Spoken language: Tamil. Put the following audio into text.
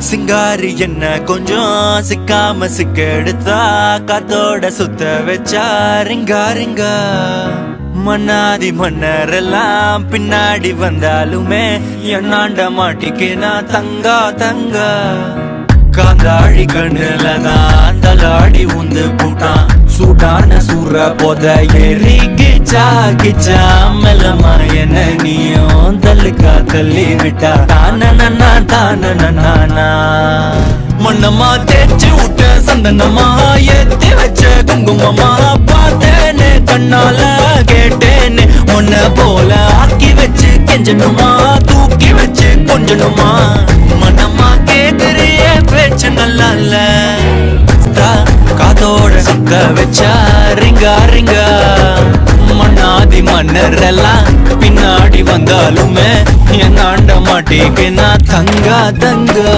சிங்காரி என்ன கொஞ்சம் சிக்காம சிக்க எடுத்தா காத்தோட சுத்த வச்சா ரிங்கா ரிங்கா மன்னாதி மன்னரெல்லாம் பின்னாடி வந்தாலுமே என்னாண்ட மாட்டிக்கு நான் தங்கா தங்கா காந்தாழி கண்ணுலதான் தலாடி உந்து போட்டான் சூடான சூற போத ஏறி கிச்சா கிச்சா மெல்லமா என்ன நீயும் தள்ளுக்கா தள்ளி விட்டா தானனா தானனா மண்ணம்மா தேய்ச்சி விட்ட சந்தனமா ஏத்தி வச்ச குங்குமமா பார்த்தேன்னு கண்ணால கேட்டேன்னு உன்ன போல ஆக்கி வச்சு கெஞ்சணுமா தூக்கி வச்சு கொஞ்சணுமா மண்ணம்மா கேக்குறிய பேச்சு நல்லா இல்ல காதோட சுத்த வச்சா ரிங்கா ரிங்கா மண்ணாதி மன்னரெல்லாம் பின்னாடி வந்தாலுமே என் ஆண்ட மாட்டேக்கு நான் தங்கா தங்கா